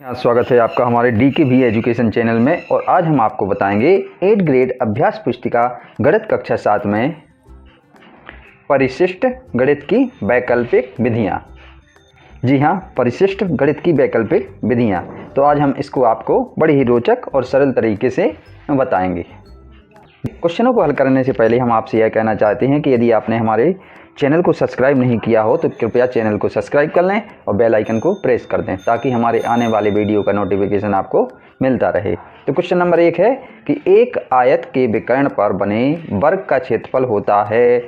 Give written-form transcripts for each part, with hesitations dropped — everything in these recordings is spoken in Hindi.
यहाँ स्वागत है आपका हमारे DKV एजुकेशन चैनल में। और आज हम आपको बताएंगे 8 ग्रेड अभ्यास पुस्तिका गणित कक्षा 7 में परिशिष्ट गणित की वैकल्पिक विधियाँ। जी हाँ, परिशिष्ट गणित की वैकल्पिक विधियाँ। तो आज हम इसको आपको बड़ी ही रोचक और सरल तरीके से बताएंगे। क्वेश्चनों को हल करने से पहले हम आपसे यह कहना चाहते हैं कि यदि आपने हमारे चैनल को सब्सक्राइब नहीं किया हो तो कृपया चैनल को सब्सक्राइब कर लें और बेल आइकन को प्रेस कर दें ताकि हमारे आने वाले वीडियो का नोटिफिकेशन आपको मिलता रहे। तो क्वेश्चन नंबर 1 है कि एक आयत के विकर्ण पर बने वर्ग का क्षेत्रफल होता है।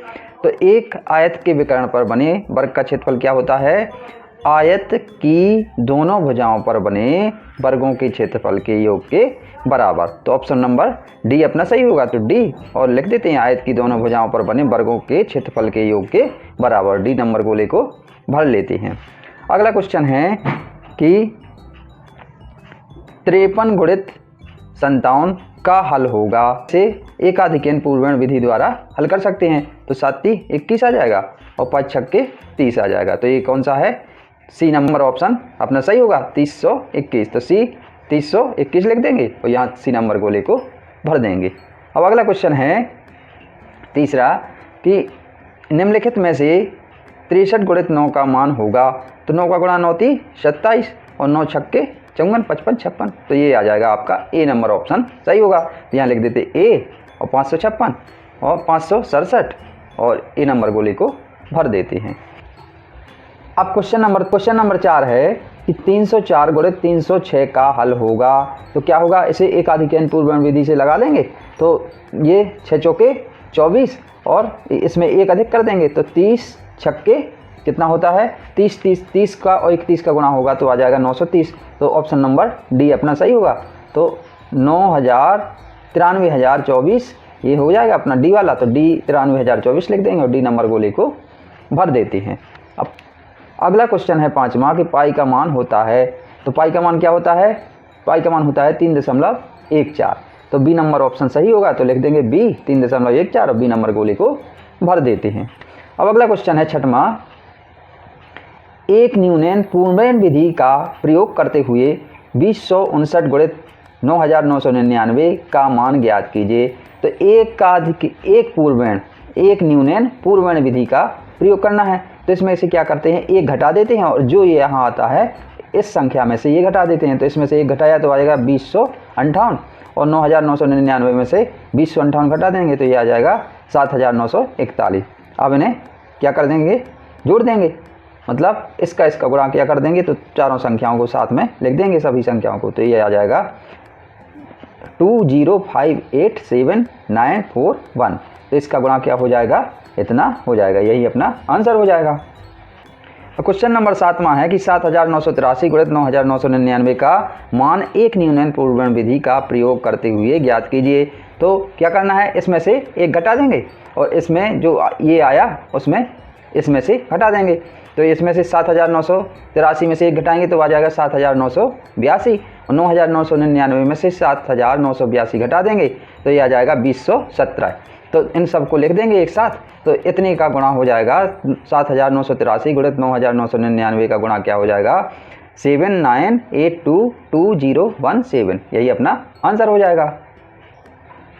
तो एक आयत के विकर्ण पर बने वर्ग का क्षेत्रफल क्या होता है? आयत की दोनों भुजाओं पर बने वर्गों के क्षेत्रफल के योग के बराबर। तो ऑप्शन नंबर डी अपना सही होगा। तो डी और लिख देते हैं, आयत की दोनों भुजाओं पर बने वर्गों के क्षेत्रफल के योग के बराबर। डी नंबर गोले को भर लेते हैं। अगला क्वेश्चन है कि 53 गुणित 57 का हल होगा से एकाधिकन पूर्वण विधि द्वारा हल कर सकते हैं। तो 7 × 21 आ जाएगा और 5 × 6 = 30 आ जाएगा। तो ये कौन सा है? सी नंबर ऑप्शन अपना सही होगा, 321। तो सी 321 लिख देंगे और यहाँ सी नंबर गोले को भर देंगे। अब अगला क्वेश्चन है तीसरा कि निम्नलिखित में से 63 गुणित 9 का मान होगा। तो 9 का गुणा 9 × 3 = 27 और 9 × 6 = 54, 55, 56। तो ये आ जाएगा आपका ए नंबर ऑप्शन सही होगा। तो यहाँ लिख देते ए और 556 और 567 और ए नंबर गोले को भर देते हैं। अब क्वेश्चन नंबर 4 है कि 304 गुणित 306 का हल होगा। तो क्या होगा? इसे एकाधिकन पूर्वण विधि से लगा लेंगे। तो ये 6 चौके 24 और इसमें एक अधिक कर देंगे। तो 30 छक्के कितना होता है? 30 का और 31 का गुणा होगा तो आ जाएगा 930। तो ऑप्शन नंबर डी अपना सही होगा। तो 93,024 ये हो जाएगा अपना डी वाला। तो डी 93,024 लिख देंगे और डी नंबर गोले को भर देते हैं। अब अगला क्वेश्चन है 5वां कि पाई का मान होता है। तो पाई का मान क्या होता है? पाई का मान होता है 3.14। तो बी नंबर ऑप्शन सही होगा। तो लिख देंगे बी 3.14 और बी नंबर गोले को भर देते हैं। अब अगला क्वेश्चन है 6वां, एक न्यूनन पूर्वण विधि का प्रयोग करते हुए 2059 गुणित 9999 का मान ज्ञात कीजिए। तो एक न्यूनन पूर्वण विधि का प्रयोग करना है। तो इसमें से क्या करते हैं? एक घटा देते हैं और जो ये यहाँ आता है इस संख्या में से ये घटा देते हैं। तो इसमें से एक घटाया तो आ जाएगा 2058 और 9999 में से 2058 घटा देंगे तो ये आ जाएगा 7941। अब इन्हें क्या कर देंगे? जोड़ देंगे, मतलब इसका गुणा क्या कर देंगे? तो चारों संख्याओं को साथ में लिख देंगे, सभी संख्याओं को। तो ये आ जाएगा 2058791। तो इसका गुणा क्या हो जाएगा? इतना हो जाएगा। यही अपना आंसर हो जाएगा। क्वेश्चन नंबर 7वां है कि 7983 गुणित 9999 का मान एक न्यूनन पूर्वण विधि का प्रयोग करते हुए ज्ञात कीजिए। तो क्या करना है? इसमें से एक घटा देंगे और इसमें जो ये आया उसमें इसमें से घटा देंगे। तो इसमें से 7983 में से एक घटाएंगे तो आ जाएगा 7982 और 9999 में से 7982 घटा देंगे तो ये आ जाएगा 2017। तो इन सबको लिख देंगे एक साथ। तो इतने का गुणा हो जाएगा 7983 गुणित 9999 का गुणा क्या हो जाएगा? 79822017। यही अपना आंसर हो जाएगा।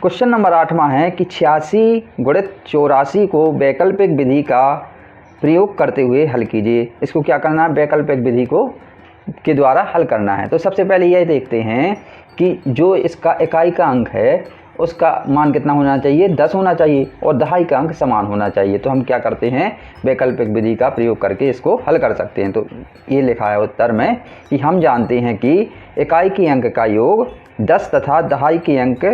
क्वेश्चन नंबर 8वां है कि 86 गुणित 84 को वैकल्पिक विधि का प्रयोग करते हुए हल कीजिए। इसको क्या करना है? वैकल्पिक विधि को के द्वारा हल करना है। तो सबसे पहले यह देखते हैं कि जो इसका इकाई का अंक है उसका मान कितना होना चाहिए? 10 होना चाहिए और दहाई का अंक समान होना चाहिए। तो हम क्या करते हैं? वैकल्पिक विधि का प्रयोग करके इसको हल कर सकते हैं। तो ये लिखा है उत्तर में कि हम जानते हैं कि इकाई के अंक का योग 10 तथा दहाई के अंक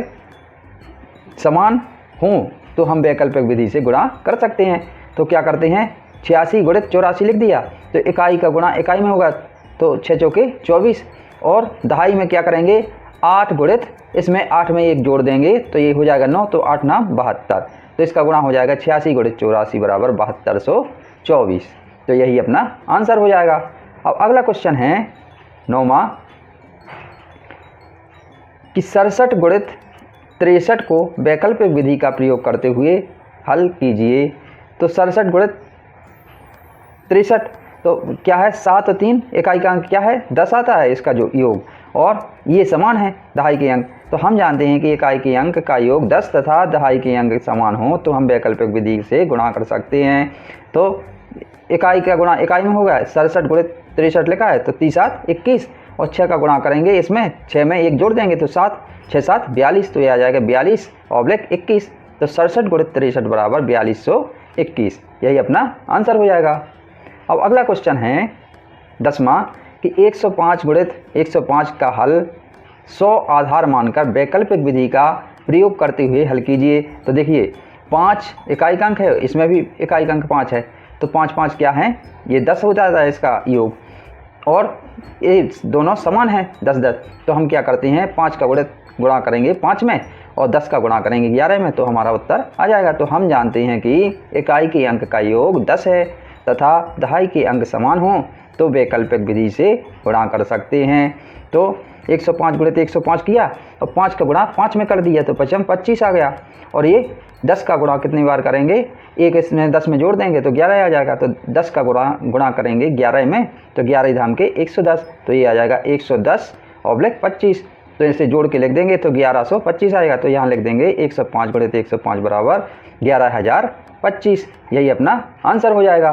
समान हों तो हम वैकल्पिक विधि से गुणा कर सकते हैं। तो क्या करते हैं? 86 गुणित 84 लिख दिया तो इकाई का गुणा इकाई में होगा। तो 6 चौके 24 और दहाई में क्या करेंगे? 8 गुणित इसमें 8 में एक जोड़ देंगे तो ये हो जाएगा 9। तो 8 × 9 = 72। तो इसका गुणा हो जाएगा 86 गुणित 84 बराबर 7224। तो यही अपना आंसर हो जाएगा। अब अगला क्वेश्चन है 9वां कि 67 गुणित 63 को वैकल्पिक विधि का प्रयोग करते हुए हल कीजिए। तो 67 गुणित 63 तो क्या है 7 और 3 इकाई का अंक क्या है 10 आता है इसका जो योग, और ये समान है दहाई के अंक। तो हम जानते हैं कि इकाई के अंक का योग 10 तथा दहाई के अंक समान हो तो हम वैकल्पिक विधि से गुणा कर सकते हैं। तो इकाई का गुणा इकाई में होगा 67 गुणित 63 लिखा है तो 30 7 21, और 6 का गुणा करेंगे, इसमें 6 में 1 जोड़ देंगे तो 7 6 7 42, तो ये आ जाएगा 42/21। तो 67 गुणित 63 बराबर 4221, यही अपना आंसर हो जाएगा। अब अगला क्वेश्चन है 10वां कि 105 गुणित 105 का हल 100 आधार मानकर वैकल्पिक विधि का प्रयोग करते हुए हल कीजिए। तो देखिए 5 इकाई का अंक है, इसमें भी इकाई का अंक 5 है, तो 5 5 क्या है ये 10 हो जाता है इसका योग, और ये दोनों समान है 10 10। तो हम क्या करते हैं 5 का गुणा करेंगे 5 में और 10 का गुणा करेंगे 11 में, तो हमारा उत्तर आ जाएगा। तो हम जानते हैं कि इकाई के अंक का योग 10 है तथा दहाई के अंक समान हों तो वैकल्पिक विधि से गुणा कर सकते हैं। तो 105 गुणित 105 किया और 5 का गुणा 5 में कर दिया तो 5 25 आ गया, और ये 10 का गुणा कितनी बार करेंगे, एक इसमें 10 में जोड़ देंगे तो 11 आ जाएगा, तो 10 का गुणा करेंगे 11 में तो 11 धाम के 110, तो ये आ जाएगा 110/25। तो इसे जोड़ के लिख देंगे तो 1125 आएगा। तो यहाँ लिख देंगे 105 गुणित 105 बराबर 11,025, यही अपना आंसर हो जाएगा।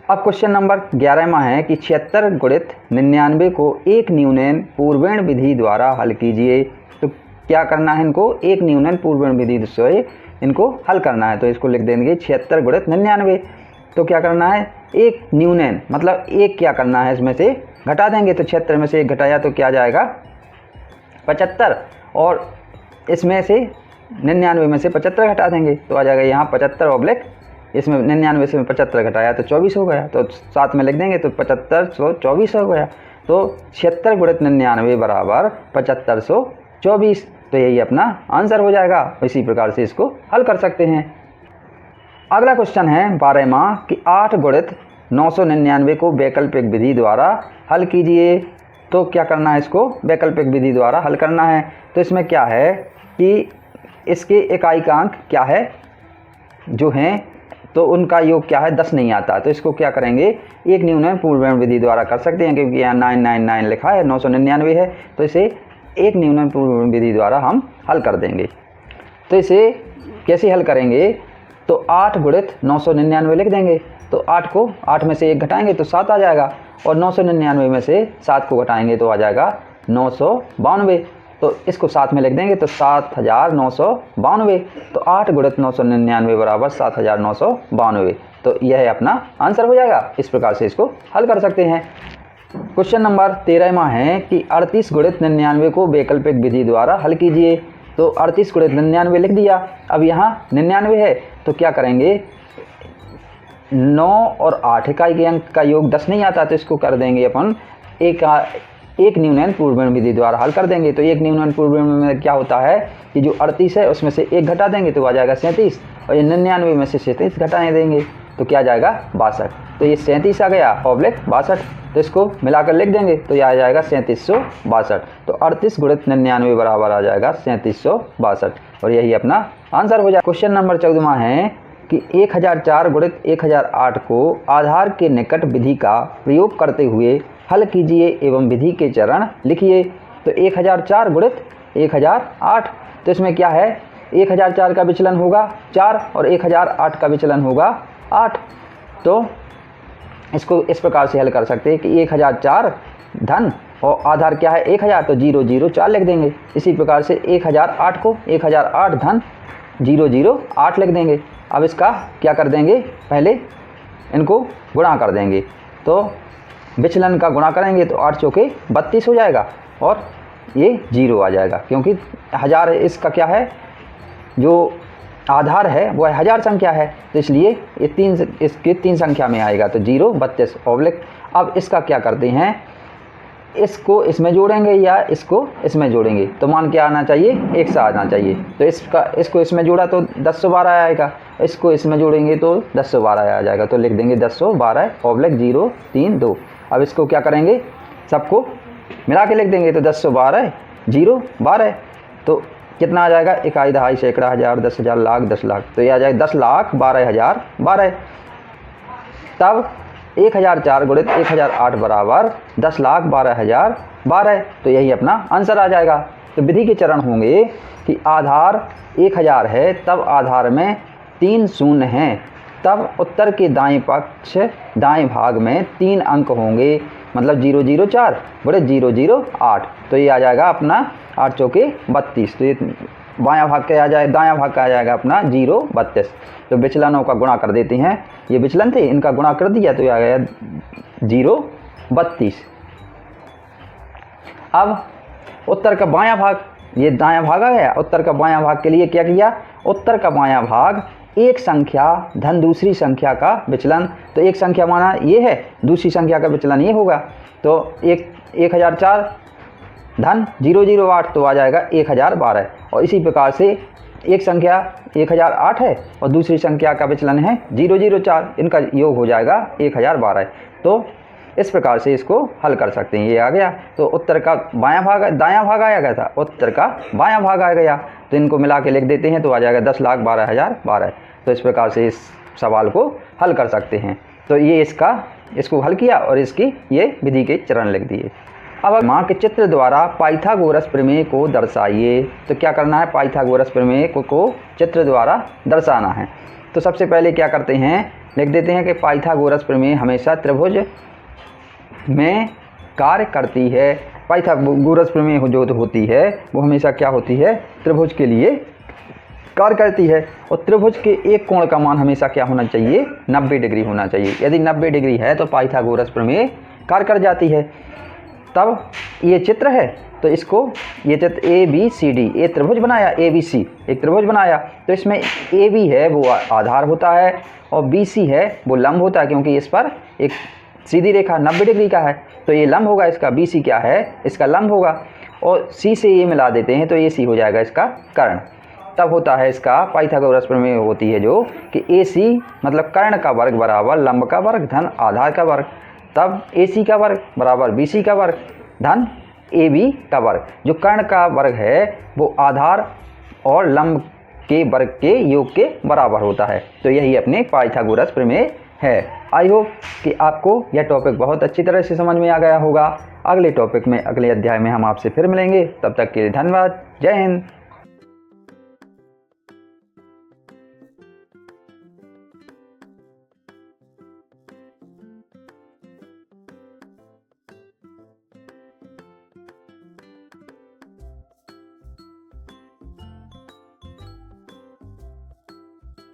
अब क्वेश्चन नंबर 11वां है कि 76 गुणित 99 को एक न्यूनन पूर्वेण विधि द्वारा हल कीजिए। तो क्या करना है इनको, एक न्यूनन पूर्वेण विधि से इनको हल करना है। तो इसको लिख देंगे 76 गुणित 99। तो क्या करना है एक न्यूनन मतलब एक क्या करना है इसमें से घटा देंगे, तो 76 में से एक घटाया तो क्या जाएगा 75, और इसमें से 99 में से 75 घटा देंगे तो आ जाएगा यहाँ 75 इसमें 99 से 75 घटाया तो 24 हो गया, तो साथ में लिख देंगे तो 7524 हो गया। तो 76 गुणित 99 बराबर 7524, तो यही अपना आंसर हो जाएगा। इसी प्रकार से इसको हल कर सकते हैं। अगला क्वेश्चन है 12वां कि 8 गुणित 999 को वैकल्पिक विधि द्वारा हल कीजिए। तो क्या करना है इसको वैकल्पिक विधि द्वारा हल करना है। तो इसमें क्या है कि इसके इकाई का अंक क्या है जो हैं तो उनका योग क्या है 10 नहीं आता, तो इसको क्या करेंगे एक न्यूनन पूर्वेण विधि द्वारा कर सकते हैं, क्योंकि यहाँ 999 लिखा है 999 है, तो इसे एक न्यूनन पूर्वेण विधि द्वारा हम हल कर देंगे। तो इसे कैसे हल करेंगे, तो 8 गुणित 999 लिख देंगे, तो 8 को 8 में से 1 घटाएंगे तो 7 आ जाएगा, और 999 में से 7 को घटाएंगे तो आ जाएगा 992, तो इसको साथ में लिख देंगे तो 7992। तो 8 गुणित 999 बराबर 7992, तो यह है अपना आंसर हो जाएगा। इस प्रकार से इसको हल कर सकते हैं। क्वेश्चन नंबर 13वां है कि 38 गुणित 99 को वैकल्पिक विधि द्वारा हल कीजिए। तो 38 गुणित 99 लिख दिया, अब यहाँ 99 है तो क्या करेंगे 9 और 8 इकाई के अंक का योग 10 नहीं आता, तो इसको कर देंगे अपन एक न्यूनन पूर्वेण विधि द्वारा हल कर देंगे। तो एक न्यूनन पूर्वेण में क्या होता है कि जो 38 है उसमें से 1 घटा देंगे तो आ जाएगा 37, और ये 99 में से 37 घटाए देंगे तो क्या आ जाएगा 62। तो ये 37 आ गया /62, तो इसको मिलाकर लिख देंगे तो यह आ जाएगा 3762। तो 38 गुणित 99 बराबर आ जाएगा 3762, और यही अपना आंसर हो जाएगा। क्वेश्चन नंबर 14वां है कि 1004 गुणित 1008 को आधार के निकट विधि का प्रयोग करते हुए हल कीजिए एवं विधि के चरण लिखिए। तो 1004 गुणित 1008, तो इसमें क्या है 1004 का विचलन होगा 4 और 1008 का विचलन होगा 8। तो इसको इस प्रकार से हल कर सकते हैं कि 1004 धन और आधार क्या है 1000, तो 004 लिख देंगे। इसी प्रकार से 1008 को 1008 धन 008 लिख देंगे। अब इसका क्या कर देंगे पहले इनको गुणा कर देंगे, तो विचलन का गुणा करेंगे तो 8 चौके 32 हो जाएगा, और ये 0 आ जाएगा, क्योंकि 1000 इसका क्या है जो आधार है वो 1000 संख्या है, तो इसलिए ये इसके 3 संख्या में आएगा, तो 0 32 ऑब्लिक। अब इसका क्या करते हैं इसको इसमें जोड़ेंगे या इसको इसमें जोड़ेंगे, तो मान क्या आना चाहिए 1 सा आना चाहिए। तो इसको इसमें जोड़ा तो 1012 आएगा, इसको इसमें जोड़ेंगे तो 1012 आ जाएगा, तो लिख देंगे 1012 0 3 2। अब इसको क्या करेंगे सबको मिला के लिख देंगे तो 1012 0 12, तो कितना आ जाएगा इकाई दहाई सैकड़ा हज़ार 10,000 लाख 10 लाख, तो ये आ जाएगा 10,12,000 12। तब 1004 गुणित 1008 बराबर 10,12,012। तो यही अपना आंसर आ जाएगा। तो विधि के चरण होंगे कि आधार 1000 है, तब आधार में 3 शून्य हैं, तब उत्तर के दाएं पक्ष दाएं भाग में 3 अंक होंगे, मतलब 004 गुणित 008। तो ये आ जाएगा अपना 8 चौके 32। तो ये बायां भाग का आ जाए, दायां भाग का आ जाएगा अपना 032। तो विचलनों का गुणा कर देते हैं, ये विचलन थे, इनका गुणा कर दिया तो ये आ गया 032। अब उत्तर का बायां भाग, ये दायां भाग आ गया। उत्तर का बायां भाग के लिए क्या किया, उत्तर का बायां भाग एक संख्या धन दूसरी संख्या का विचलन। तो एक संख्या माना ये है, दूसरी संख्या का विचलन ये होगा। तो 1004 धन 008 तो आ जाएगा 1012। और इसी प्रकार से एक संख्या 1008 है और दूसरी संख्या का विचलन है 004, इनका योग हो जाएगा 1012। तो इस प्रकार से इसको हल कर सकते हैं। ये आ गया। तो उत्तर का बायां भाग दायां भाग आया गया था, उत्तर का बायां भाग आ गया, तो इनको मिला के लिख देते हैं तो आ जाएगा 10,12,012। तो इस प्रकार से इस सवाल को हल कर सकते हैं। तो ये इसको हल किया और इसकी ये विधि के चरण लिख दिए। अब माँ के चित्र द्वारा पाइथागोरस प्रमेय को दर्शाइए। तो क्या करना है, पाइथागोरस प्रमेय को चित्र द्वारा दर्शाना है। तो सबसे पहले क्या करते हैं, लिख देते हैं कि पाइथागोरस प्रमेय हमेशा त्रिभुज में कार्य करती है। पाइथागोरस प्रमेय जो होती है वो हमेशा क्या होती है, त्रिभुज के लिए कार्य करती है। और त्रिभुज के एक कोण का मान हमेशा क्या होना चाहिए, 90 डिग्री होना चाहिए। यदि 90 डिग्री है तो पाइथागोरस प्रमेय कार्य कर जाती है। तब ये चित्र है, तो इसको ये चित्र ABCD, ये त्रिभुज बनाया, ABC एक त्रिभुज बनाया। तो इसमें AB है वो आधार होता है और BC है वो लंब होता है, क्योंकि इस पर एक सीधी रेखा 90 डिग्री का है, तो ये लंब होगा इसका। BC क्या है, इसका लंब होगा। और C से ये मिला देते हैं तो AC हो जाएगा इसका कर्ण। तब होता है इसका पाइथागोरस प्रमेय होती है जो कि AC मतलब कर्ण का वर्ग बराबर लंब का वर्ग धन आधार का वर्ग। तब AC का वर्ग बराबर BC का वर्ग धन AB का वर्ग। जो कर्ण का वर्ग है वो आधार और लंब के वर्ग के योग के बराबर होता है। तो यही अपने पाइथागोरस प्रमेय है। आई होप कि आपको यह टॉपिक बहुत अच्छी तरह से समझ में आ गया होगा। अगले टॉपिक में, अगले अध्याय में हम आपसे फिर मिलेंगे। तब तक के लिए धन्यवाद। जय हिंद।